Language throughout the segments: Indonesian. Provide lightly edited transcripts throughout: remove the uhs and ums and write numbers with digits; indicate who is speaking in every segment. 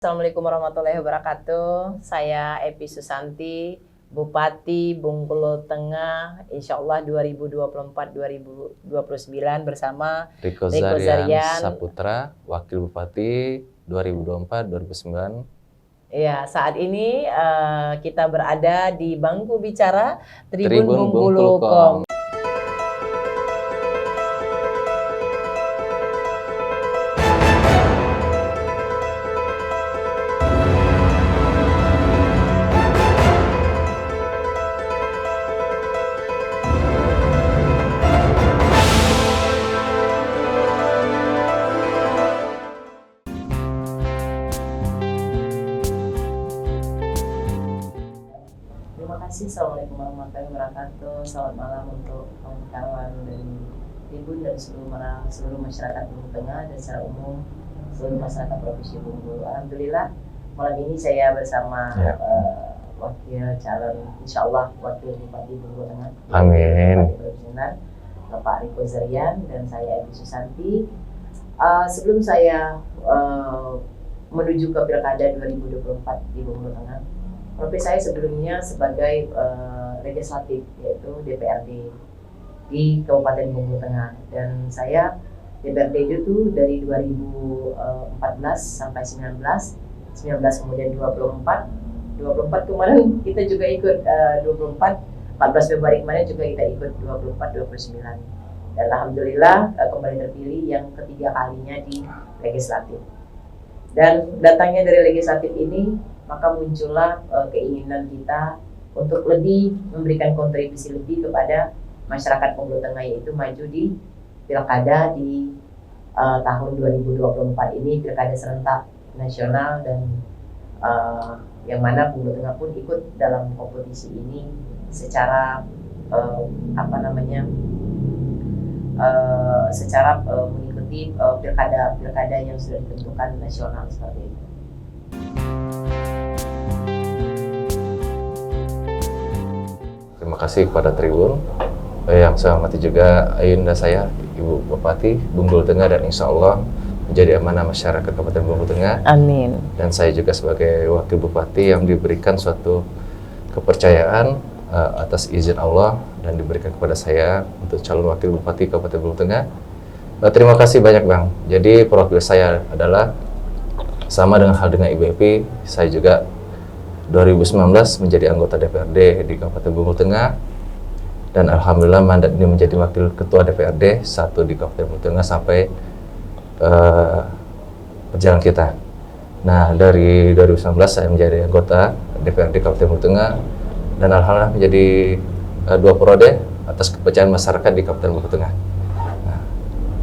Speaker 1: Assalamualaikum warahmatullahi wabarakatuh. Saya Epi Susanti, Bupati Bengkulu Tengah, insya Allah 2024-2029 bersama
Speaker 2: Riko
Speaker 1: Riko
Speaker 2: Zarian
Speaker 1: Zarian.
Speaker 2: Saputra, Wakil Bupati 2024-2029.
Speaker 1: Ya, saat ini kita berada di bangku bicara Tribun
Speaker 2: Tribun
Speaker 1: Bengkulu
Speaker 2: Bengkulu.com.
Speaker 1: Terima kasih. Assalamualaikum warahmatullahi wabarakatuh. Selamat malam untuk kawan-kawan dan Tribun dan seluruh masyarakat Bengkulu Tengah dan secara umum seluruh masyarakat Provinsi Bengkulu. Alhamdulillah malam ini saya bersama wakil calon, insya Allah wakil Bupati Bengkulu Tengah.
Speaker 2: Amin.
Speaker 1: Bapak Riko Zarian dan saya Epi Susanti. Sebelum saya menuju ke Pilkada 2024 di Bengkulu Tengah, profesi saya sebelumnya sebagai legislatif, yaitu DPRD di Kabupaten Bengkulu Tengah, dan saya DPRD itu dari 2014 sampai 19 kemudian 24 kemarin kita juga ikut 14 Februari kemarin juga kita ikut 24-29, dan alhamdulillah kembali terpilih yang ketiga kalinya di legislatif. Dan datangnya dari legislatif ini, maka muncullah keinginan kita untuk lebih memberikan kontribusi lebih kepada masyarakat Bengkulu Tengah, yaitu maju di Pilkada di tahun 2024 ini, Pilkada serentak nasional, dan yang mana Bengkulu Tengah pun ikut dalam kompetisi ini secara mengikuti pilkada yang sudah ditentukan nasional seperti itu.
Speaker 2: Terima kasih kepada Tribun yang saya hormati juga ayunda saya, Ibu Bupati Bengkulu Tengah, dan insya Allah menjadi amanah masyarakat Kabupaten Bengkulu Tengah.
Speaker 1: Amin.
Speaker 2: Dan saya juga sebagai Wakil Bupati yang diberikan suatu kepercayaan atas izin Allah dan diberikan kepada saya untuk calon Wakil Bupati Kabupaten Bengkulu Tengah. Terima kasih banyak Bang. Jadi profil saya adalah sama dengan Ibu Epi, saya juga 2019 menjadi anggota DPRD di Kabupaten Bengkulu Tengah, dan alhamdulillah mandat ini menjadi wakil ketua DPRD 1 di Kabupaten Bengkulu Tengah sampai perjalanan kita. Nah, dari 2019 saya menjadi anggota DPRD Kabupaten Bengkulu Tengah, dan alhamdulillah menjadi 2 periode atas kepercayaan masyarakat di Kabupaten Bengkulu Tengah. Nah,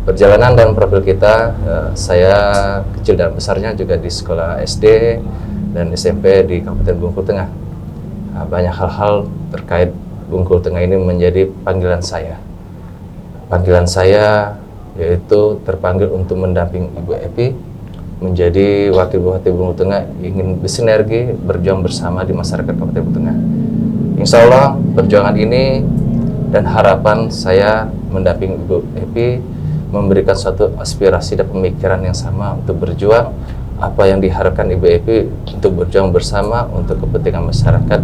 Speaker 2: perjalanan dan profil kita, saya kecil dan besarnya juga di sekolah SD dan SMP di Kabupaten Bengkulu Tengah. Nah, banyak hal-hal terkait Bengkulu Tengah ini menjadi panggilan saya. Panggilan saya yaitu terpanggil untuk mendampingi Ibu Epi menjadi Wakil Bupati Bengkulu Tengah, ingin bersinergi, berjuang bersama di masyarakat Kabupaten Bengkulu Tengah. Insya Allah perjuangan ini dan harapan saya mendampingi Ibu Epi memberikan suatu aspirasi dan pemikiran yang sama untuk berjuang apa yang diharapkan Ibu Epi untuk berjuang bersama untuk kepentingan masyarakat,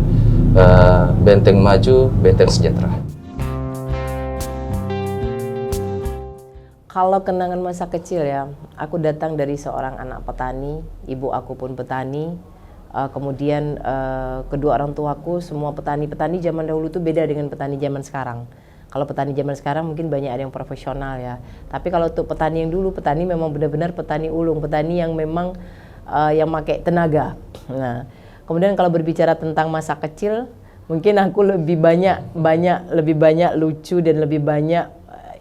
Speaker 2: benteng maju, benteng sejahtera.
Speaker 1: Kalau kenangan masa kecil ya, aku datang dari seorang anak petani, ibu aku pun petani, kemudian kedua orang tuaku semua petani zaman dahulu tuh beda dengan petani zaman sekarang. Kalau petani zaman sekarang mungkin banyak ada yang profesional ya, tapi kalau untuk petani yang dulu, petani memang benar-benar petani ulung, petani yang memang yang pakai tenaga. Nah, kemudian kalau berbicara tentang masa kecil, mungkin aku lebih banyak lucu dan lebih banyak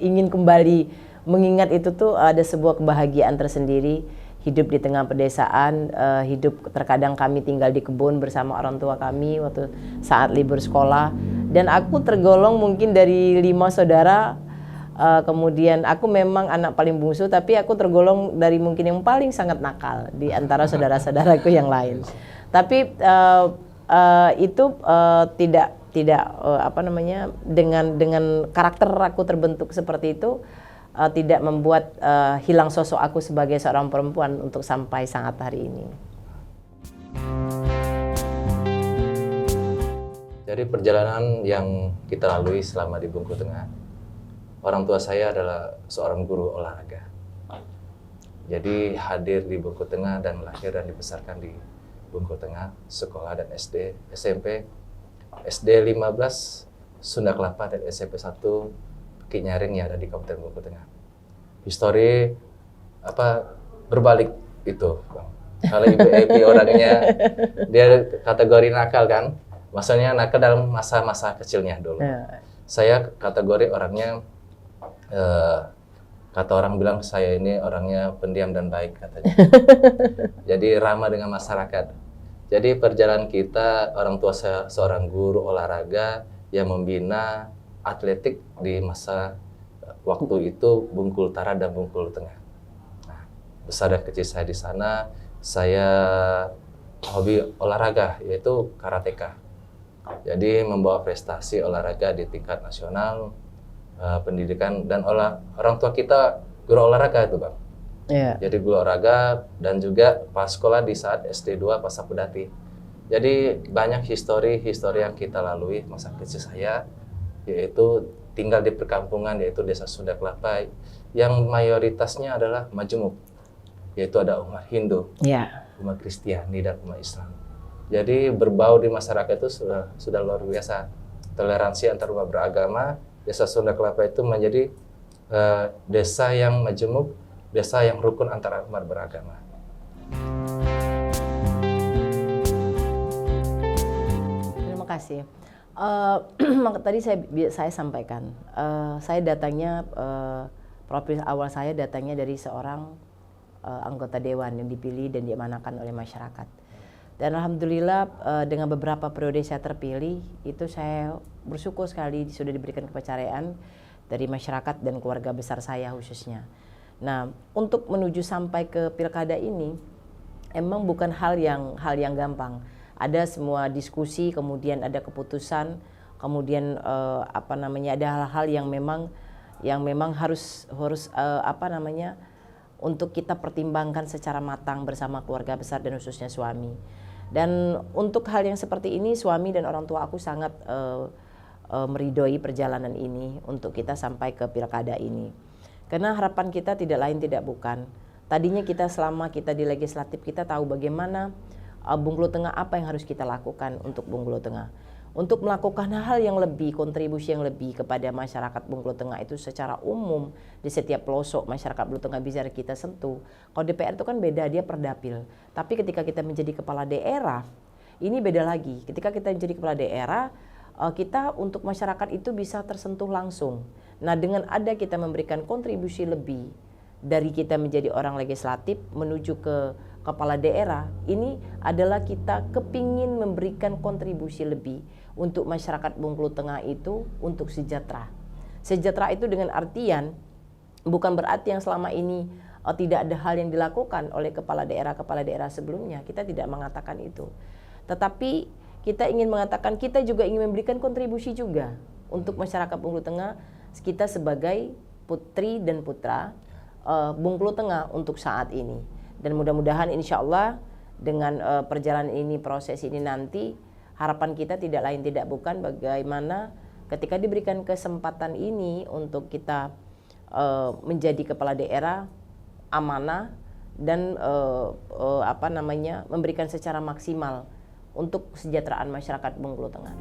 Speaker 1: ingin kembali mengingat itu tuh ada sebuah kebahagiaan tersendiri. Hidup di tengah pedesaan, hidup terkadang kami tinggal di kebun bersama orang tua kami waktu saat libur sekolah. Dan aku tergolong mungkin dari 5 saudara, kemudian aku memang anak paling bungsu, tapi aku tergolong dari mungkin yang paling sangat nakal di antara saudara-saudaraku yang lain. Tapi itu tidak dengan karakter aku terbentuk seperti itu, tidak membuat hilang sosok aku sebagai seorang perempuan untuk sampai saat hari ini.
Speaker 2: Dari perjalanan yang kita lalui selama di Bengkulu Tengah, orang tua saya adalah seorang guru olahraga. Jadi hadir di Bengkulu Tengah dan lahir dan dibesarkan di Bengkulu Tengah, sekolah dan SD, SMP, SD 15, Sunda Kelapa dan SMP 1, Kinyaring yang ada di Kabupaten Bengkulu Tengah. Histori berbalik itu, Bang. Kalau Ibu Evi orangnya dia kategori nakal kan, maksudnya nakal dalam masa-masa kecilnya dulu. Saya kategori orangnya kata orang bilang saya ini orangnya pendiam dan baik katanya. Jadi ramah dengan masyarakat. Jadi perjalanan kita, orang tua saya seorang guru olahraga yang membina atletik di masa waktu itu Bengkulu Utara dan Bengkulu Tengah. Nah, besar dan kecil saya di sana, saya hobi olahraga yaitu karateka. Jadi membawa prestasi olahraga di tingkat nasional, pendidikan dan orang tua kita guru olahraga itu, Bang.
Speaker 1: Yeah.
Speaker 2: Jadi guru olahraga dan juga pas sekolah di saat SD2 pas Sapudati. Jadi banyak histori yang kita lalui masa kecil saya, yaitu tinggal di perkampungan yaitu Desa Sunda Kelapa yang mayoritasnya adalah majemuk, yaitu ada umat Hindu, umat Kristiani dan umat Islam. Jadi berbau di masyarakat itu sudah luar biasa. Toleransi antar umat beragama. Desa Sunda Kelapa itu menjadi desa yang majemuk, desa yang rukun antara umat beragama.
Speaker 3: Terima kasih. Tadi saya sampaikan, saya datangnya profil awal saya datangnya dari seorang anggota dewan yang dipilih dan diamanakan oleh masyarakat. Dan alhamdulillah dengan beberapa periode saya terpilih, itu saya bersyukur sekali sudah diberikan kepercayaan dari masyarakat dan keluarga besar saya khususnya. Nah, untuk menuju sampai ke pilkada ini, emang bukan hal yang gampang. Ada semua diskusi, kemudian ada keputusan, kemudian ada hal-hal yang memang harus untuk kita pertimbangkan secara matang bersama keluarga besar dan khususnya suami. Dan untuk hal yang seperti ini, suami dan orang tua aku sangat meridhoi perjalanan ini untuk kita sampai ke pilkada ini. Karena harapan kita tidak lain tidak bukan. Tadinya selama kita di legislatif, kita tahu bagaimana Bengkulu Tengah apa yang harus kita lakukan untuk Bengkulu Tengah. Untuk melakukan hal yang lebih, kontribusi yang lebih kepada masyarakat Bengkulu Tengah itu secara umum di setiap pelosok masyarakat Bengkulu Tengah bisa kita sentuh. Kalau DPR itu kan beda, dia perdapil. Tapi ketika kita menjadi kepala daerah, ini beda lagi. Ketika kita menjadi kepala daerah, kita untuk masyarakat itu bisa tersentuh langsung. Nah, dengan ada kita memberikan kontribusi lebih dari kita menjadi orang legislatif menuju ke kepala daerah, ini adalah kita kepingin memberikan kontribusi lebih untuk masyarakat Bengkulu Tengah itu untuk sejahtera. Sejahtera itu dengan artian bukan berarti yang selama ini tidak ada hal yang dilakukan oleh kepala daerah sebelumnya. Kita tidak mengatakan itu. Tetapi kita ingin mengatakan kita juga ingin memberikan kontribusi juga untuk masyarakat Bengkulu Tengah, kita sebagai putri dan putra Bengkulu Tengah untuk saat ini. Dan mudah-mudahan insya Allah dengan perjalanan ini, proses ini nanti, harapan kita tidak lain tidak bukan bagaimana ketika diberikan kesempatan ini untuk kita menjadi kepala daerah amanah dan memberikan secara maksimal untuk kesejahteraan masyarakat Bengkulu Tengah.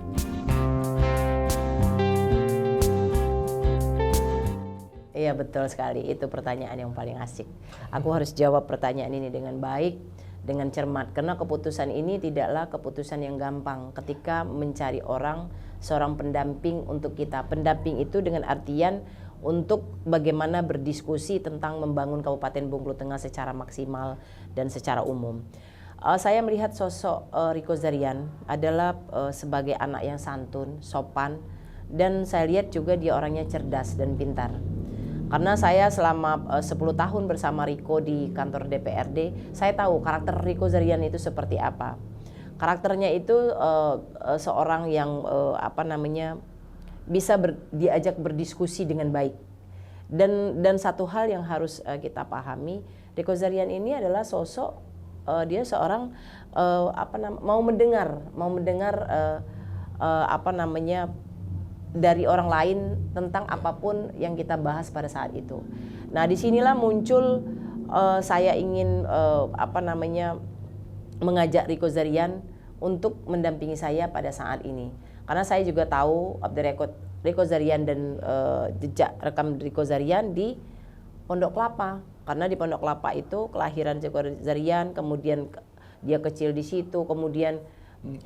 Speaker 3: Iya, betul sekali, itu pertanyaan yang paling asik. Aku harus jawab pertanyaan ini dengan baik, dengan cermat, karena keputusan ini tidaklah keputusan yang gampang ketika mencari seorang pendamping untuk kita. Pendamping itu dengan artian untuk bagaimana berdiskusi tentang membangun Kabupaten Bengkulu Tengah secara maksimal dan secara umum. Saya melihat sosok Rico Zarian adalah sebagai anak yang santun, sopan, dan saya lihat juga dia orangnya cerdas dan pintar. Karena saya selama 10 tahun bersama Rico di kantor DPRD, saya tahu karakter Rico Zarian itu seperti apa. Karakternya itu seorang yang bisa diajak berdiskusi dengan baik. Dan satu hal yang harus kita pahami, Rico Zarian ini adalah sosok dia seorang mau mendengar apa namanya dari orang lain tentang apapun yang kita bahas pada saat itu. Nah, disinilah muncul saya ingin apa namanya mengajak Rico Zarian untuk mendampingi saya pada saat ini. Karena saya juga tahu off the record Rico Zarian dan jejak rekam Rico Zarian di Pondok Kelapa. Karena di Pondok Kelapa itu kelahiran Rico Zarian, kemudian dia kecil di situ, kemudian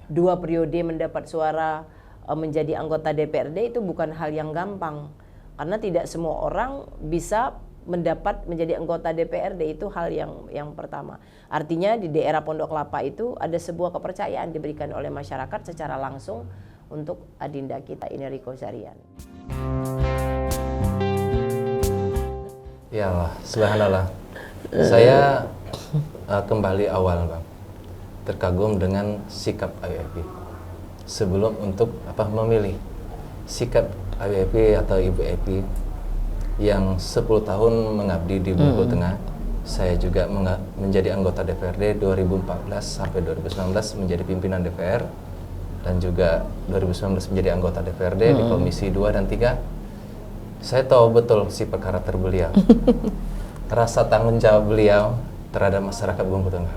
Speaker 3: 2 periode mendapat suara menjadi anggota DPRD itu bukan hal yang gampang. Karena tidak semua orang bisa mendapat menjadi anggota DPRD, itu hal yang pertama. Artinya di daerah Pondok Kelapa itu ada sebuah kepercayaan diberikan oleh masyarakat secara langsung untuk adinda kita ini Rico Zarian.
Speaker 2: Ya Allah, subhanallah. Saya kembali awal, Bang, terkagum dengan sikap AWFP sebelum untuk memilih sikap AWFP atau Ibu Epi yang 10 tahun mengabdi di Bengkulu Tengah. Saya juga menjadi anggota DPRD 2014 sampai 2019 menjadi pimpinan DPR, dan juga 2019 menjadi anggota DPRD di Komisi 2 dan 3. Saya tahu betul sifat karakter beliau, rasa tanggung jawab beliau terhadap masyarakat Bengkulu Tengah.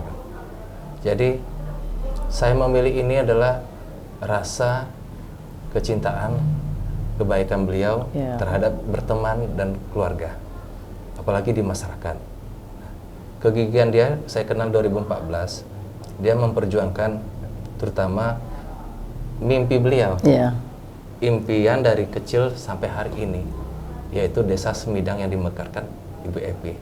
Speaker 2: Jadi saya memilih ini adalah rasa kecintaan, kebaikan beliau terhadap berteman dan keluarga, apalagi di masyarakat. Kegigihan dia saya kenal 2014, dia memperjuangkan terutama mimpi beliau, impian dari kecil sampai hari ini, yaitu Desa Semidang yang dimekarkan Ibu Epi.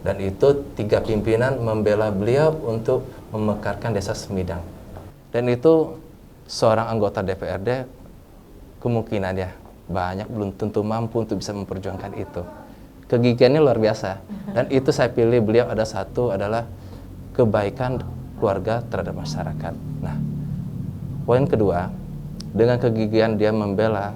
Speaker 2: Dan itu 3 pimpinan membela beliau untuk memekarkan Desa Semidang. Dan itu seorang anggota DPRD kemungkinan ya banyak belum tentu mampu untuk bisa memperjuangkan itu. Kegigihannya luar biasa. Dan itu saya pilih beliau ada satu adalah kebaikan keluarga terhadap masyarakat. Nah, poin kedua, dengan kegigihan dia membela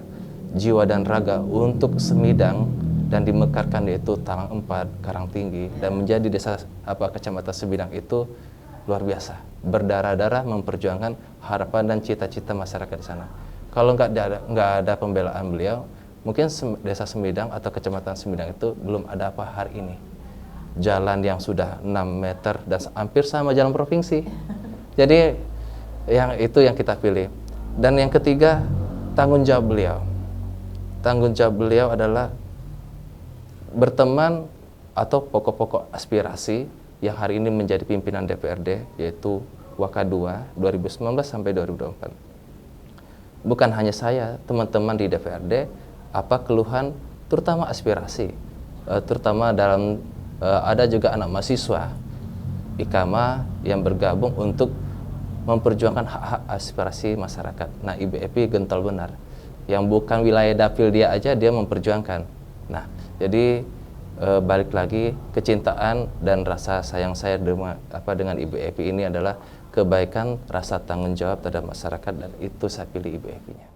Speaker 2: jiwa dan raga untuk Semidang dan dimekarkan yaitu Talang 4, Karangtinggi, dan menjadi desa kecamatan Semidang itu luar biasa. Berdarah-darah memperjuangkan harapan dan cita-cita masyarakat di sana. Kalau nggak ada pembelaan beliau, mungkin desa Semidang atau kecamatan Semidang itu belum ada apa hari ini. Jalan yang sudah 6 meter dan hampir sama jalan provinsi. Jadi yang itu yang kita pilih. Dan yang ketiga, tanggung jawab beliau. Tanggung jawab beliau adalah berteman atau pokok-pokok aspirasi yang hari ini menjadi pimpinan DPRD, yaitu Waka2 2019 sampai 2024. Bukan hanya saya, teman-teman di DPRD, keluhan, terutama aspirasi, terutama dalam ada juga anak mahasiswa IKAMA yang bergabung untuk memperjuangkan hak-hak aspirasi masyarakat. Nah, Ibu Epi gental benar, yang bukan wilayah dapil dia aja dia memperjuangkan. Nah, jadi balik lagi kecintaan dan rasa sayang saya dengan Ibu Epi ini adalah kebaikan, rasa tanggung jawab terhadap masyarakat, dan itu saya pilih Ibu Epinya.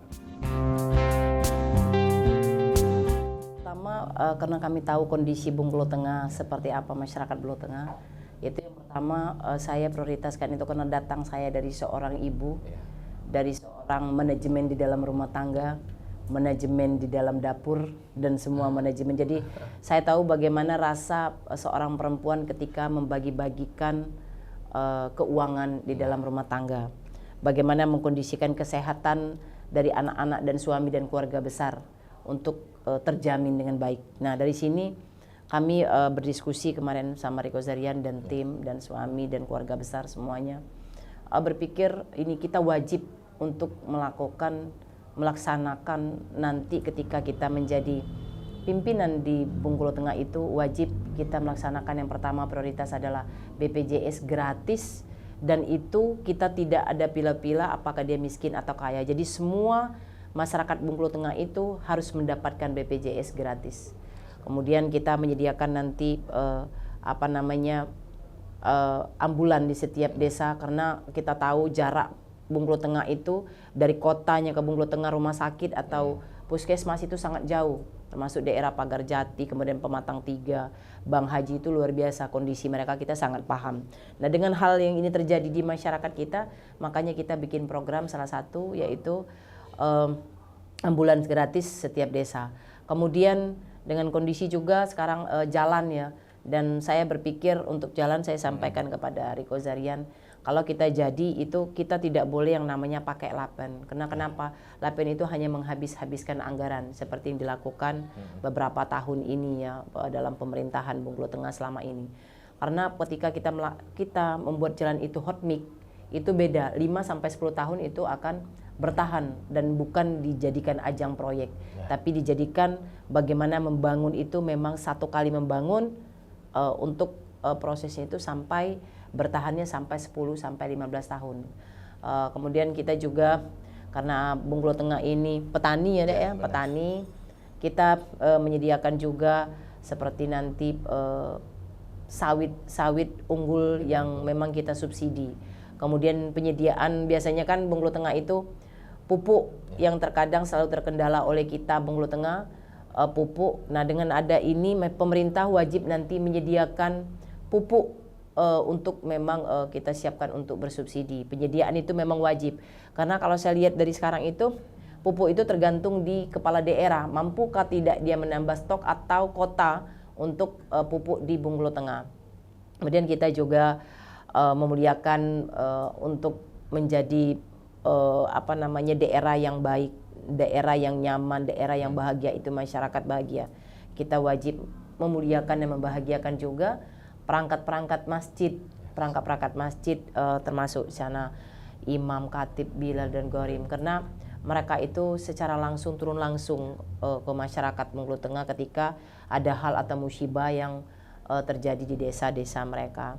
Speaker 3: Pertama, karena kami tahu kondisi Bengkulu Tengah seperti apa masyarakat Bengkulu Tengah, itu yang pertama saya prioritaskan itu karena datang saya dari seorang ibu, dari seorang manajemen di dalam rumah tangga, manajemen di dalam dapur, dan semua manajemen. Jadi saya tahu bagaimana rasa seorang perempuan ketika membagi-bagikan keuangan di dalam rumah tangga, bagaimana mengkondisikan kesehatan dari anak-anak dan suami dan keluarga besar untuk terjamin dengan baik. Nah, dari sini kami berdiskusi kemarin sama Rico Zarian dan tim dan suami dan keluarga besar semuanya berpikir ini kita wajib untuk melaksanakan nanti ketika kita menjadi pimpinan di Bengkulu Tengah itu, wajib kita melaksanakan yang pertama prioritas adalah BPJS gratis, dan itu kita tidak ada pila-pila apakah dia miskin atau kaya. Jadi semua masyarakat Bengkulu Tengah itu harus mendapatkan BPJS gratis. Kemudian kita menyediakan nanti ambulan di setiap desa, karena kita tahu jarak Bengkulu Tengah itu dari kotanya ke Bengkulu Tengah rumah sakit atau puskesmas itu sangat jauh. termasuk daerah Pagar Jati, kemudian Pematang 3, Bang Haji itu luar biasa kondisi mereka, kita sangat paham. Nah dengan hal yang ini terjadi di masyarakat kita, makanya kita bikin program salah satu yaitu ambulans gratis setiap desa. Kemudian dengan kondisi juga sekarang jalan ya, dan saya berpikir untuk jalan saya sampaikan kepada Riko Zarian, kalau kita jadi itu kita tidak boleh yang namanya pakai lapen. Karena kenapa? Lapen itu hanya menghabiskan anggaran seperti yang dilakukan beberapa tahun ini ya dalam pemerintahan Bengkulu Tengah selama ini. Karena ketika kita membuat jalan itu hot mix, itu beda. 5 sampai 10 tahun itu akan bertahan dan bukan dijadikan ajang proyek, tapi dijadikan bagaimana membangun itu memang satu kali membangun untuk prosesnya itu sampai bertahannya sampai 10 sampai 15 tahun. Kemudian kita juga karena Bengkulu Tengah ini petani ya Dek ya, petani, kita menyediakan juga seperti nanti sawit unggul yang memang kita subsidi. Kemudian penyediaan biasanya kan Bengkulu Tengah itu pupuk yang terkadang selalu terkendala oleh kita Bengkulu Tengah, pupuk. Nah dengan ada ini pemerintah wajib nanti menyediakan pupuk untuk memang kita siapkan untuk bersubsidi. Penyediaan itu memang wajib. Karena kalau saya lihat dari sekarang itu pupuk itu tergantung di kepala daerah, mampukah tidak dia menambah stok atau kota untuk pupuk di Bengkulu Tengah. Kemudian kita juga memuliakan untuk menjadi daerah yang baik, daerah yang nyaman, daerah yang bahagia, itu masyarakat bahagia. Kita wajib memuliakan dan membahagiakan juga perangkat-perangkat masjid, termasuk sana imam, khatib, bilal dan gorim, karena mereka itu secara langsung turun langsung ke masyarakat Bengkulu Tengah ketika ada hal atau musibah yang terjadi di desa-desa mereka.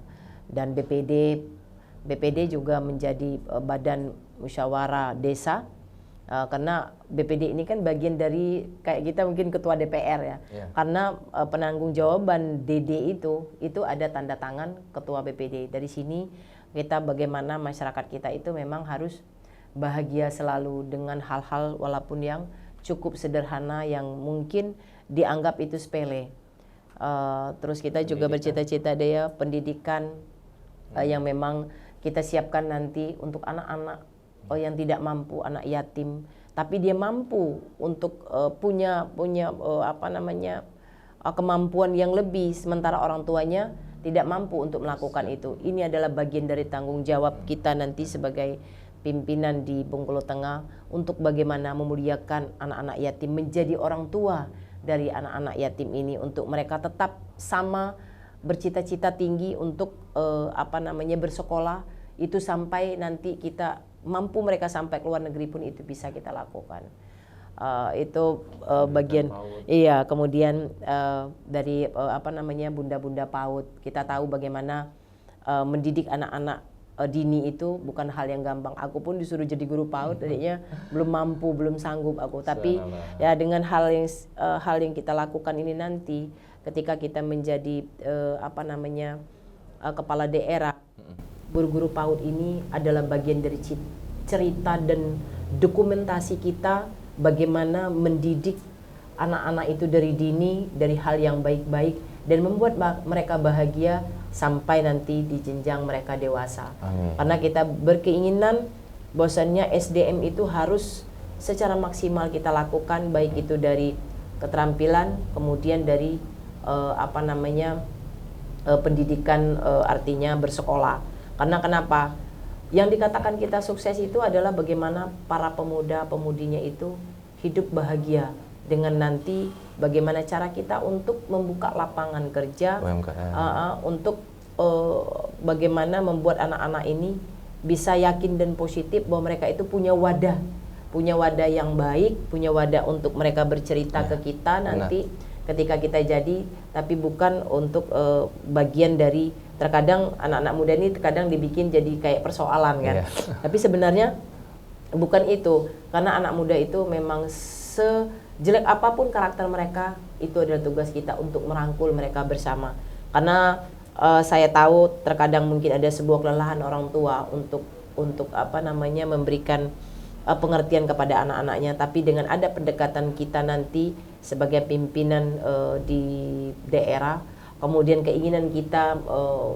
Speaker 3: Dan BPD juga menjadi badan musyawarah desa, karena BPD ini kan bagian dari kayak kita mungkin ketua DPR ya. Karena penanggung jawaban DD itu ada tanda tangan ketua BPD. Dari sini kita bagaimana masyarakat kita itu memang harus bahagia selalu dengan hal-hal walaupun yang cukup sederhana yang mungkin dianggap itu sepele. Terus kita juga bercita-cita deh pendidikan yang memang kita siapkan nanti untuk anak-anak yang tidak mampu, anak yatim, tapi dia mampu untuk punya kemampuan yang lebih, sementara orang tuanya tidak mampu untuk melakukan itu. Ini adalah bagian dari tanggung jawab kita nanti sebagai pimpinan di Bengkulu Tengah untuk bagaimana memuliakan anak-anak yatim, menjadi orang tua dari anak-anak yatim ini, untuk mereka tetap sama bercita-cita tinggi untuk bersekolah itu sampai nanti kita mampu mereka sampai ke luar negeri pun itu bisa kita lakukan. Itu bagian iya. Kemudian dari bunda-bunda PAUD, kita tahu bagaimana mendidik anak-anak dini itu bukan hal yang gampang. Aku pun disuruh jadi guru PAUD tadinya belum mampu, belum sanggup aku, tapi ya dengan hal yang kita lakukan ini nanti ketika kita menjadi kepala daerah, guru-guru PAUD ini adalah bagian dari cerita dan dokumentasi kita bagaimana mendidik anak-anak itu dari dini, dari hal yang baik-baik, dan membuat mereka bahagia sampai nanti di jenjang mereka dewasa.
Speaker 2: Amin.
Speaker 3: Karena kita berkeinginan bahwasannya SDM itu harus secara maksimal kita lakukan, baik itu dari keterampilan, kemudian dari pendidikan, artinya bersekolah. Karena kenapa? Yang dikatakan kita sukses itu adalah bagaimana para pemuda-pemudinya itu hidup bahagia dengan nanti bagaimana cara kita untuk membuka lapangan kerja, untuk bagaimana membuat anak-anak ini bisa yakin dan positif bahwa mereka itu punya wadah yang baik, punya wadah untuk mereka bercerita ke kita nanti ketika kita jadi, tapi bukan untuk bagian dari, terkadang anak-anak muda ini terkadang dibikin jadi kayak persoalan kan. Tapi sebenarnya bukan itu, karena anak muda itu memang sejelek apapun karakter mereka, itu adalah tugas kita untuk merangkul mereka bersama. Karena saya tahu terkadang mungkin ada sebuah kelelahan orang tua untuk memberikan pengertian kepada anak-anaknya, tapi dengan ada pendekatan kita nanti sebagai pimpinan di daerah, kemudian keinginan kita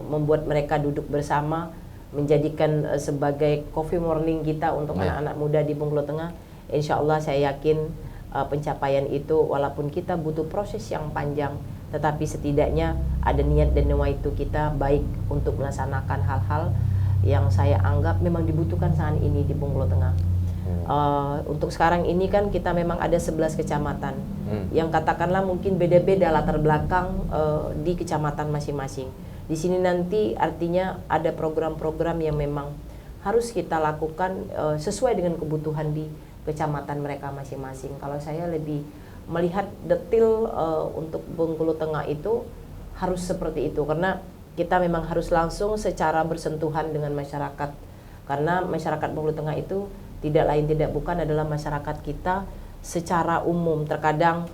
Speaker 3: membuat mereka duduk bersama, menjadikan sebagai coffee morning kita untuk anak-anak muda di Bengkulu Tengah. Insya Allah saya yakin pencapaian itu walaupun kita butuh proses yang panjang, tetapi setidaknya ada niat dan nawaitu kita baik untuk melaksanakan hal-hal yang saya anggap memang dibutuhkan saat ini di Bengkulu Tengah. Untuk sekarang ini kan kita memang ada 11 kecamatan yang katakanlah mungkin beda-beda latar belakang di kecamatan masing-masing. Di sini nanti artinya ada program-program yang memang harus kita lakukan sesuai dengan kebutuhan di kecamatan mereka masing-masing. Kalau saya lebih melihat detail untuk Bengkulu Tengah itu harus seperti itu, karena kita memang harus langsung secara bersentuhan dengan masyarakat, karena masyarakat Bengkulu Tengah itu tidak lain tidak bukan adalah masyarakat kita secara umum. Terkadang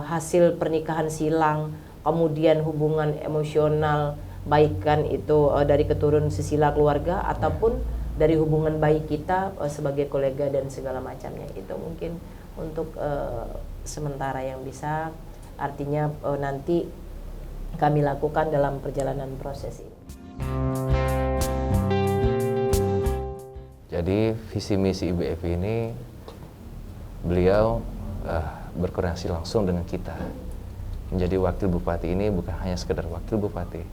Speaker 3: hasil pernikahan silang, kemudian hubungan emosional, baik kan itu dari keturun sesila keluarga ataupun dari hubungan baik kita sebagai kolega dan segala macamnya. Itu mungkin untuk sementara yang bisa, artinya nanti kami lakukan dalam perjalanan proses ini.
Speaker 2: Jadi visi misi IBF ini beliau berkoordinasi langsung dengan kita. Menjadi wakil bupati ini bukan hanya sekedar wakil bupati.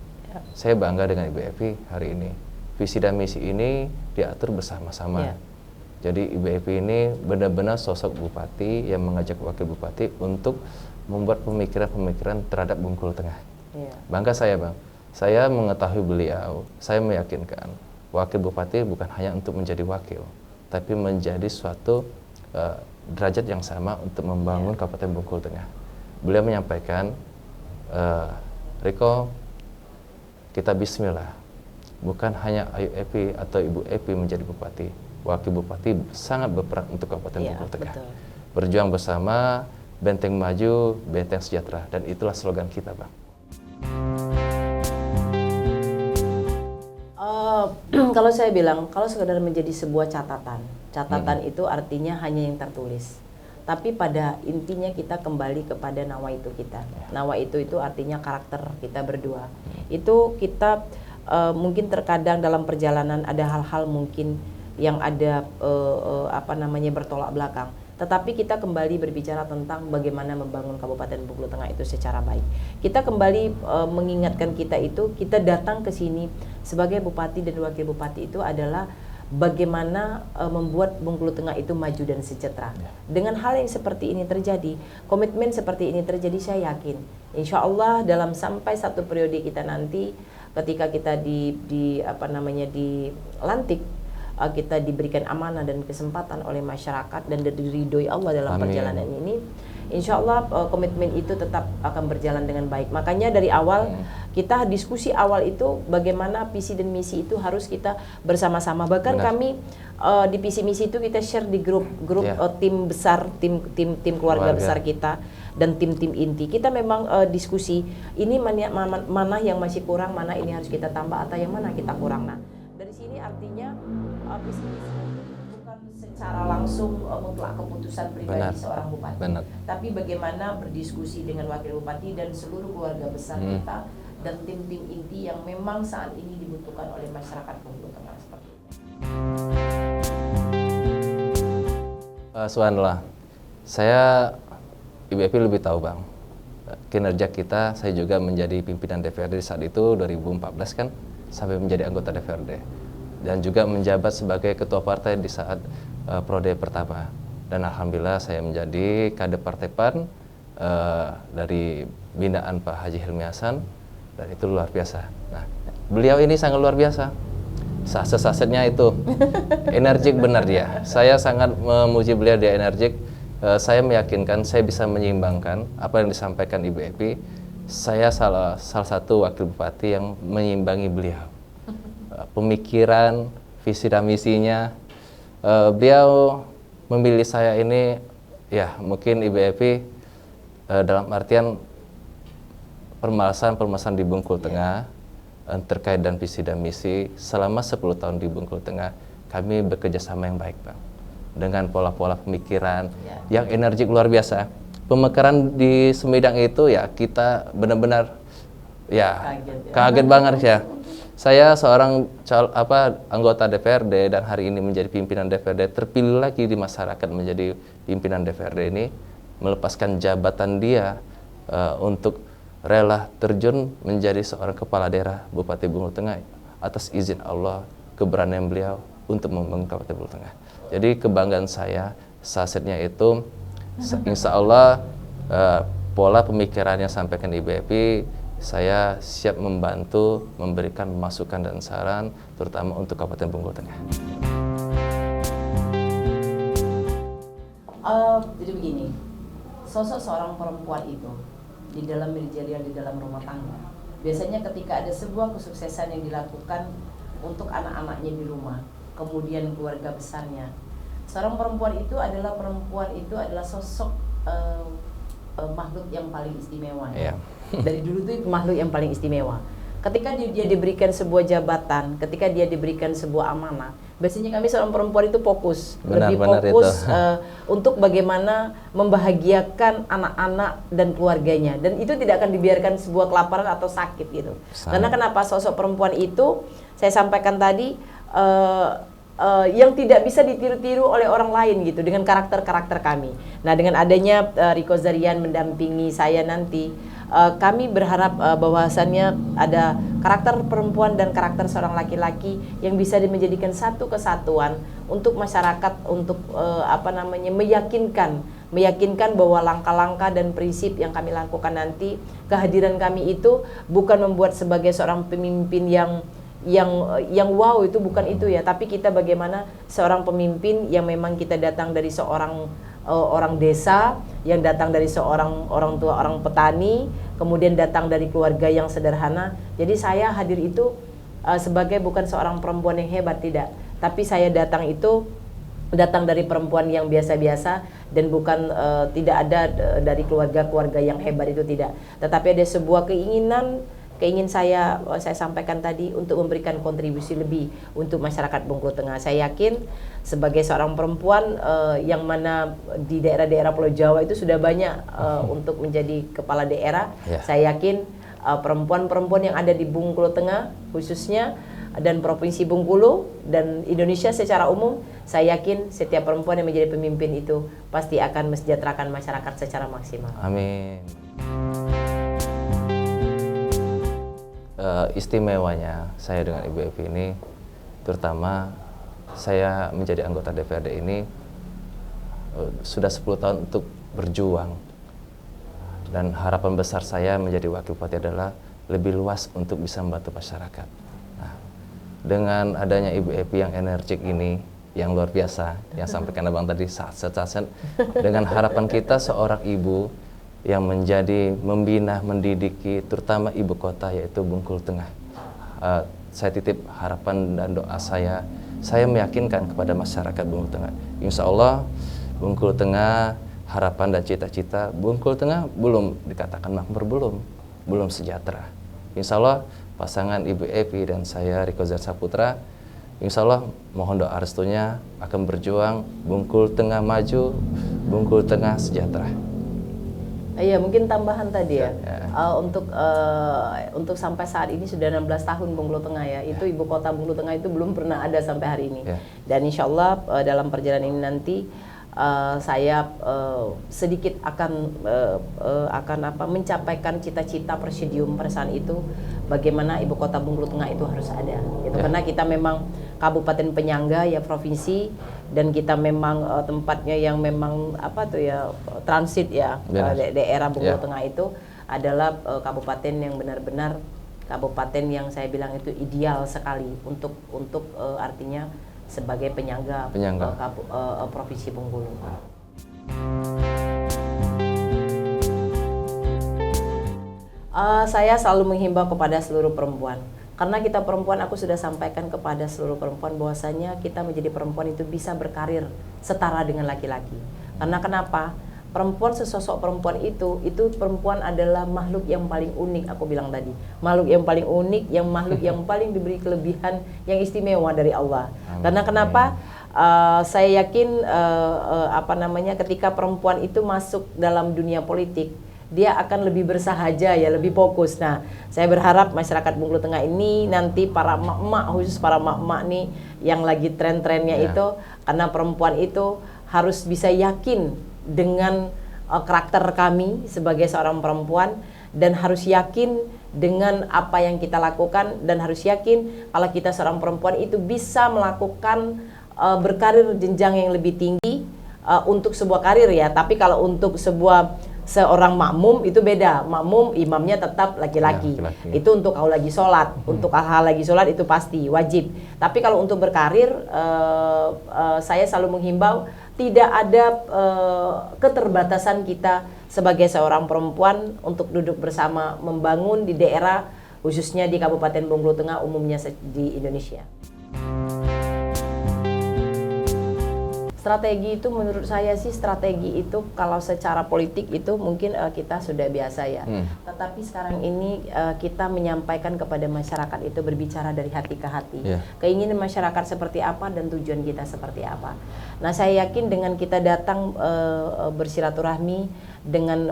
Speaker 2: Saya bangga dengan IBF hari ini. Visi dan misi ini diatur bersama-sama. Jadi IBF ini benar-benar sosok bupati yang mengajak wakil bupati untuk membuat pemikiran-pemikiran terhadap Bengkulu Tengah. Bangga saya, Bang. Saya mengetahui beliau, saya meyakinkan wakil bupati bukan hanya untuk menjadi wakil, tapi menjadi suatu derajat yang sama untuk membangun Kabupaten Bengkulu Tengah. Beliau menyampaikan, Riko, kita bismillah. Bukan hanya Ayu Epi atau Ibu Epi menjadi bupati, wakil bupati sangat berperan untuk Kabupaten Bengkulu Tengah. Betul. Berjuang bersama, benteng maju, benteng sejahtera, dan itulah slogan kita, Bang.
Speaker 3: Kalau saya bilang, kalau sekedar menjadi sebuah catatan itu artinya hanya yang tertulis. Tapi pada intinya kita kembali kepada nawaitu kita. Nawaitu itu artinya karakter kita berdua. Itu kita mungkin terkadang dalam perjalanan ada hal-hal mungkin yang ada bertolak belakang. Tetapi kita kembali berbicara tentang bagaimana membangun Kabupaten Bengkulu Tengah itu secara baik. Kita kembali mengingatkan kita datang ke sini sebagai bupati dan wakil bupati itu adalah bagaimana membuat Bengkulu Tengah itu maju dan sejahtera. Dengan hal yang seperti ini terjadi, komitmen seperti ini terjadi, saya yakin insya Allah dalam sampai satu periode kita nanti, ketika kita dilantik, kita diberikan amanah dan kesempatan oleh masyarakat dan diridhoi Allah dalam perjalanan ini, insya Allah komitmen itu tetap akan berjalan dengan baik. Makanya dari awal kita diskusi awal itu bagaimana visi dan misi itu harus kita bersama-sama. Bahkan kami di visi misi itu kita share di grup tim besar, tim keluarga besar kita dan tim-tim inti. Kita memang diskusi ini mana yang masih kurang, mana ini harus kita tambah atau yang mana kita kurang. Nah, dari sini artinya visi misi bukan secara langsung mutlak keputusan pribadi seorang bupati, tapi bagaimana berdiskusi dengan wakil bupati dan seluruh keluarga besar kita dan tim-tim inti yang memang saat ini dibutuhkan oleh masyarakat Bengkulu Tengah seperti itu.
Speaker 2: Subhanallah, saya IBF lebih tahu, Bang, kinerja kita. Saya juga menjadi pimpinan DPRD saat itu 2014 kan, sampai menjadi anggota DPRD dan juga menjabat sebagai ketua partai di saat periode pertama. Dan alhamdulillah saya menjadi kader Partai PAN dari binaan Pak Haji Hilmi Hasan, dan itu luar biasa. Nah, beliau ini sangat luar biasa. Saset-sasetnya itu energik benar dia. Saya sangat memuji beliau, dia energik. Saya meyakinkan saya bisa menyeimbangkan apa yang disampaikan Ibu Epi. Saya salah satu wakil bupati yang menyimbangi beliau. Pemikiran, visi dan misinya. Beliau memilih saya ini, ya mungkin Ibu Epi dalam artian permasalahan di Bengkulu Tengah terkait dan visi dan misi selama 10 tahun di Bengkulu Tengah, kami bekerja sama yang baik, Bang. dengan pola-pola pemikiran yang energik luar biasa. Pemekaran di Semidang itu ya kita benar-benar ya kaget banget ya. Saya seorang anggota DPRD dan hari ini menjadi pimpinan DPRD, terpilih lagi di masyarakat menjadi pimpinan DPRD ini, melepaskan jabatan dia untuk rela terjun menjadi seorang kepala daerah Bupati Bengkulu Tengah atas izin Allah, keberanian beliau untuk membangun Kabupaten Bengkulu Tengah. Jadi kebanggaan saya sasetnya itu insya Allah pola pemikirannya sampaikan Ibu Epi, saya siap membantu memberikan masukan dan saran terutama untuk Kabupaten Bengkulu Tengah.
Speaker 3: Jadi begini, sosok seorang perempuan itu di dalam manajerial, di dalam rumah tangga, biasanya ketika ada sebuah kesuksesan yang dilakukan untuk anak-anaknya di rumah, kemudian keluarga besarnya, seorang perempuan itu adalah sosok makhluk yang paling istimewa.
Speaker 2: Yeah.
Speaker 3: Dari dulu tuh makhluk yang paling istimewa. Ketika dia diberikan sebuah jabatan, ketika dia diberikan sebuah amanah, biasanya kami seorang perempuan itu fokus, lebih fokus untuk bagaimana membahagiakan anak-anak dan keluarganya, dan itu tidak akan dibiarkan sebuah kelaparan atau sakit gitu. Karena kenapa? Sosok perempuan itu saya sampaikan tadi yang tidak bisa ditiru-tiru oleh orang lain gitu dengan karakter-karakter kami. Nah, dengan adanya Riko Zarian mendampingi saya nanti, kami berharap bahwasannya ada karakter perempuan dan karakter seorang laki-laki yang bisa menjadikan satu kesatuan untuk masyarakat, untuk meyakinkan bahwa langkah-langkah dan prinsip yang kami lakukan nanti, kehadiran kami itu bukan membuat sebagai seorang pemimpin yang wow, itu bukan itu ya, tapi kita bagaimana seorang pemimpin yang memang kita datang dari seorang orang desa, yang datang dari seorang orang tua, orang petani, kemudian datang dari keluarga yang sederhana. Jadi saya hadir itu sebagai bukan seorang perempuan yang hebat, tidak, tapi saya datang dari perempuan yang biasa-biasa dan bukan tidak ada dari keluarga yang hebat, itu tidak, tetapi ada sebuah keinginan saya sampaikan tadi untuk memberikan kontribusi lebih untuk masyarakat Bengkulu Tengah. Saya yakin sebagai seorang perempuan yang mana di daerah-daerah Pulau Jawa itu sudah banyak untuk menjadi kepala daerah. Saya yakin perempuan-perempuan yang ada di Bengkulu Tengah khususnya dan Provinsi Bengkulu dan Indonesia secara umum, saya yakin setiap perempuan yang menjadi pemimpin itu pasti akan mesejahterakan masyarakat secara maksimal.
Speaker 2: Amin. Istimewanya saya dengan Ibu Evi ini, terutama saya menjadi anggota DPRD ini sudah 10 tahun untuk berjuang, dan harapan besar saya menjadi wakil bupati adalah lebih luas untuk bisa membantu masyarakat. Nah, dengan adanya Ibu Evi yang energik ini, yang luar biasa, yang sampaikan Abang tadi, saset-saset, dengan harapan kita seorang ibu yang menjadi membina, mendidiki terutama ibu kota yaitu Bengkulu Tengah. Saya titip harapan dan doa saya meyakinkan kepada masyarakat Bengkulu Tengah. Insya Allah Bengkulu Tengah, harapan dan cita-cita Bengkulu Tengah belum dikatakan makmur, belum sejahtera. Insya Allah pasangan Ibu Evi dan saya Riko Zarian Saputra, insya Allah mohon doa restunya akan berjuang Bengkulu Tengah maju, Bengkulu Tengah sejahtera.
Speaker 3: Iya, mungkin tambahan tadi ya. Untuk sampai saat ini sudah 16 tahun Bengkulu Tengah ya. Itu ibu kota Bengkulu Tengah itu belum pernah ada sampai hari ini. Dan insya Allah dalam perjalanan ini nanti saya sedikit akan mencapaikan cita-cita presidium perasaan itu, bagaimana ibu kota Bengkulu Tengah itu harus ada. Gitu. Karena kita memang kabupaten penyangga ya, provinsi, dan kita memang tempatnya yang memang transit ya, daerah Bengkulu Tengah itu adalah kabupaten yang benar-benar kabupaten yang saya bilang itu ideal sekali untuk artinya sebagai penyangga. Provinsi Bengkulu. Saya selalu menghimbau kepada seluruh perempuan, karena kita perempuan, aku sudah sampaikan kepada seluruh perempuan bahwasanya kita menjadi perempuan itu bisa berkarir setara dengan laki-laki. Karena kenapa? Perempuan, sesosok perempuan itu perempuan adalah makhluk yang paling unik, aku bilang tadi. Makhluk yang paling unik, makhluk yang paling diberi kelebihan yang istimewa dari Allah. Karena kenapa? saya yakin ketika perempuan itu masuk dalam dunia politik, dia akan lebih bersahaja ya, lebih fokus. Nah, saya berharap masyarakat Bengkulu Tengah ini nanti para emak-emak, khusus para emak-emak nih yang lagi tren-trennya itu, karena perempuan itu harus bisa yakin dengan karakter kami sebagai seorang perempuan, dan harus yakin dengan apa yang kita lakukan, dan harus yakin kalau kita seorang perempuan itu bisa melakukan berkarir jenjang yang lebih tinggi untuk sebuah karir ya. Tapi kalau untuk seorang makmum itu beda. Makmum imamnya tetap laki-laki. Itu untuk kalau lagi sholat, untuk hal-hal lagi sholat itu pasti wajib. Tapi kalau untuk berkarir, saya selalu menghimbau tidak ada keterbatasan kita sebagai seorang perempuan untuk duduk bersama membangun di daerah, khususnya di Kabupaten Bengkulu Tengah, umumnya di Indonesia. Strategi itu menurut saya sih, strategi itu kalau secara politik itu mungkin kita sudah biasa ya. Tetapi sekarang ini kita menyampaikan kepada masyarakat itu berbicara dari hati ke hati. Keinginan masyarakat seperti apa dan tujuan kita seperti apa. Nah, saya yakin dengan kita datang bersilaturahmi, dengan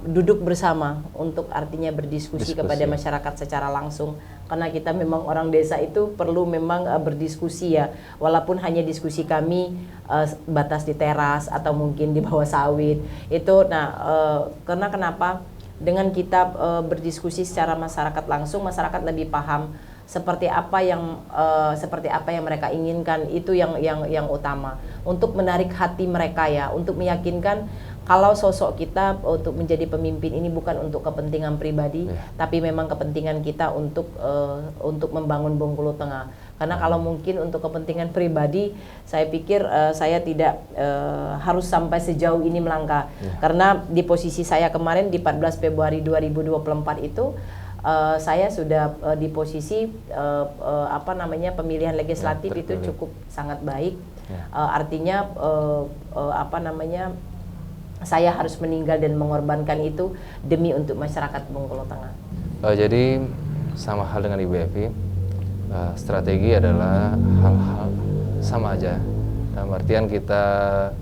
Speaker 3: duduk bersama untuk artinya berdiskusi kepada masyarakat secara langsung, karena kita memang orang desa itu perlu memang berdiskusi ya, walaupun hanya diskusi kami batas di teras atau mungkin di bawah sawit itu. Nah, karena kenapa dengan kita berdiskusi secara masyarakat langsung, masyarakat lebih paham seperti apa yang mereka inginkan, itu yang utama untuk menarik hati mereka ya, untuk meyakinkan kalau sosok kita untuk menjadi pemimpin ini bukan untuk kepentingan pribadi, tapi memang kepentingan kita untuk membangun Bengkulu Tengah. Karena kalau mungkin untuk kepentingan pribadi, saya pikir saya tidak harus sampai sejauh ini melangkah. Karena di posisi saya kemarin di 14 Februari 2024 itu, saya sudah di posisi pemilihan legislatif itu cukup sangat baik. Artinya saya harus meninggal dan mengorbankan itu demi untuk masyarakat Bengkulu Tengah.
Speaker 2: Jadi sama hal dengan Ibu Evi, strategi adalah hal-hal sama aja. Dalam artian kita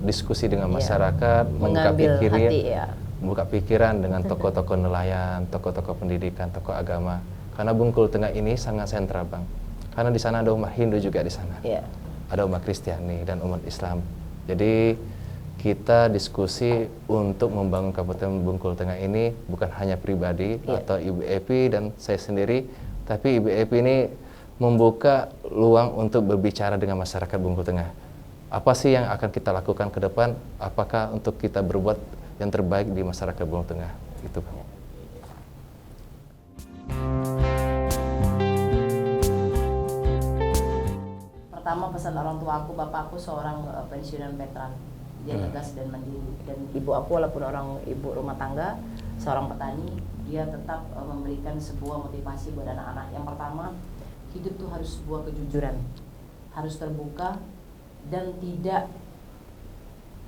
Speaker 2: diskusi dengan masyarakat, membuka pikiran dengan tokoh-tokoh nelayan, tokoh-tokoh pendidikan, tokoh agama. Karena Bengkulu Tengah ini sangat sentral, Bang. Karena di sana ada umat Hindu juga di sana. Ada umat Kristiani dan umat Islam. Jadi kita diskusi untuk membangun Kabupaten Bengkulu Tengah ini bukan hanya pribadi atau Ibu Evi dan saya sendiri, tapi Ibu Evi ini membuka luang untuk berbicara dengan masyarakat Bengkulu Tengah. Apa sih yang akan kita lakukan ke depan? Apakah untuk kita berbuat yang terbaik di masyarakat Bengkulu Tengah? Itu, Bang.
Speaker 3: Pertama, pesan orang tua aku, bapakku seorang pensiunan veteran. Dia tegas dan mandiri, dan ibu aku walaupun orang ibu rumah tangga, seorang petani, dia tetap memberikan sebuah motivasi buat anak-anak. Yang pertama, hidup tuh harus sebuah kejujuran, harus terbuka dan tidak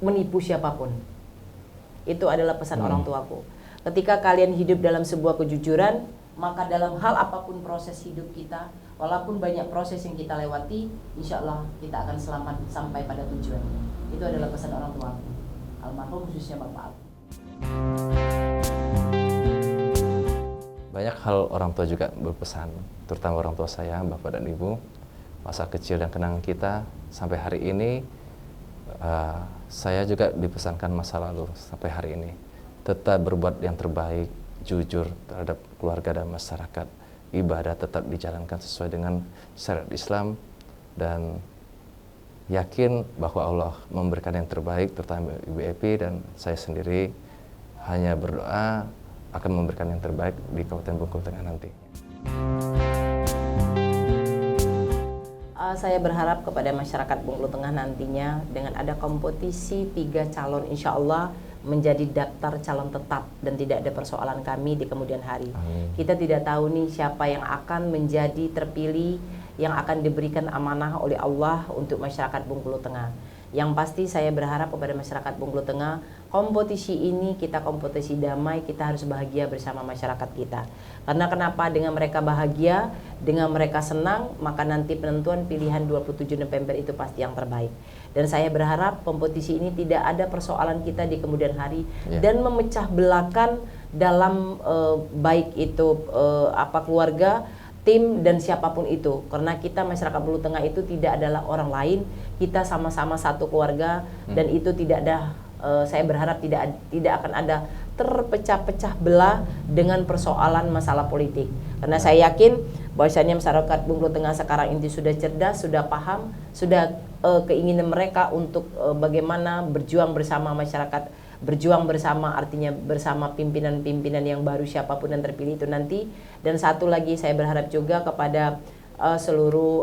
Speaker 3: menipu siapapun. Itu adalah pesan orang tuaku. Ketika kalian hidup dalam sebuah kejujuran, maka dalam hal apapun proses hidup kita, walaupun banyak proses yang kita lewati, insya Allah kita akan selamat sampai pada tujuan. Itu adalah pesan orang tua aku, almarhum khususnya bapak aku.
Speaker 2: Banyak hal orang tua juga berpesan, terutama orang tua saya, bapak dan ibu, masa kecil dan kenangan kita sampai hari ini. Saya juga dipesankan masa lalu sampai hari ini, tetap berbuat yang terbaik, jujur terhadap keluarga dan masyarakat, ibadah tetap dijalankan sesuai dengan syariat Islam, dan yakin bahwa Allah memberikan yang terbaik, terutama Ibu Evi dan saya sendiri hanya berdoa akan memberikan yang terbaik di Kabupaten Bengkulu Tengah nanti.
Speaker 3: Saya berharap kepada masyarakat Bengkulu Tengah nantinya dengan ada kompetisi 3 calon, insya Allah menjadi daftar calon tetap dan tidak ada persoalan kami di kemudian hari. Kita tidak tahu nih siapa yang akan menjadi terpilih, yang akan diberikan amanah oleh Allah untuk masyarakat Bengkulu Tengah. Yang pasti saya berharap kepada masyarakat Bengkulu Tengah, kompetisi ini kita kompetisi damai, kita harus bahagia bersama masyarakat kita. Karena kenapa? Dengan mereka bahagia, dengan mereka senang, maka nanti penentuan pilihan 27 November itu pasti yang terbaik. Dan saya berharap kompetisi ini tidak ada persoalan kita di kemudian hari dan memecah belakan dalam baik itu keluarga, tim dan siapapun itu, karena kita masyarakat Bengkulu Tengah itu tidak adalah orang lain, kita sama-sama satu keluarga dan itu tidak ada, saya berharap tidak akan ada terpecah-pecah belah dengan persoalan masalah politik, karena saya yakin bahwasanya masyarakat Bengkulu Tengah sekarang ini sudah cerdas, sudah paham, sudah keinginan mereka untuk bagaimana berjuang bersama masyarakat. Berjuang bersama artinya bersama pimpinan-pimpinan yang baru siapapun yang terpilih itu nanti. Dan satu lagi saya berharap juga kepada seluruh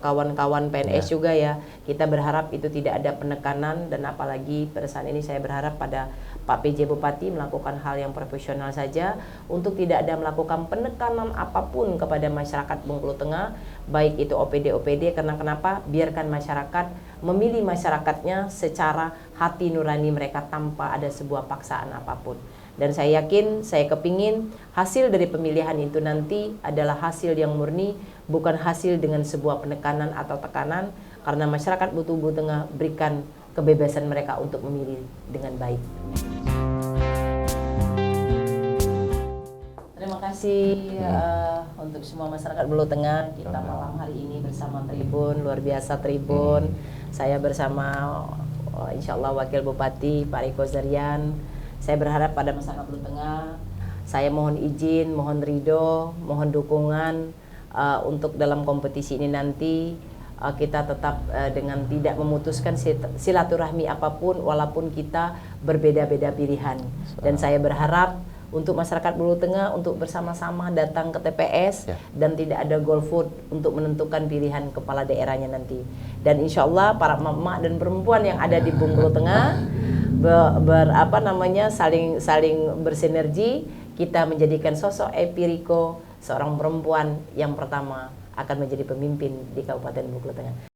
Speaker 3: kawan-kawan PNS juga ya, kita berharap itu tidak ada penekanan, dan apalagi pada saat ini saya berharap pada Pak PJ Bupati melakukan hal yang profesional saja untuk tidak ada melakukan penekanan apapun kepada masyarakat Bengkulu Tengah, baik itu OPD, karena kenapa? Biarkan masyarakat memilih masyarakatnya secara hati nurani mereka tanpa ada sebuah paksaan apapun. Dan saya yakin, saya kepingin hasil dari pemilihan itu nanti adalah hasil yang murni, bukan hasil dengan sebuah penekanan atau tekanan, karena masyarakat Bengkulu Tengah berikan kebebasan mereka untuk memilih dengan baik. Terima kasih untuk semua masyarakat Bengkulu Tengah. Kita malam hari ini bersama Tribun, luar biasa Tribun. Saya bersama insya Allah Wakil Bupati Pak Riko Zarian. Saya berharap pada masyarakat Bengkulu Tengah, saya mohon izin, mohon ridho, mohon dukungan untuk dalam kompetisi ini nanti kita tetap dengan tidak memutuskan silaturahmi apapun walaupun kita berbeda-beda pilihan. Dan saya berharap untuk masyarakat Bengkulu Tengah untuk bersama-sama datang ke TPS dan tidak ada golput untuk menentukan pilihan kepala daerahnya nanti. Dan insya Allah para emak-emak dan perempuan yang ada di Bengkulu Tengah saling bersinergi, kita menjadikan sosok Epi Riko seorang perempuan yang pertama akan menjadi pemimpin di Kabupaten Bengkulu Tengah.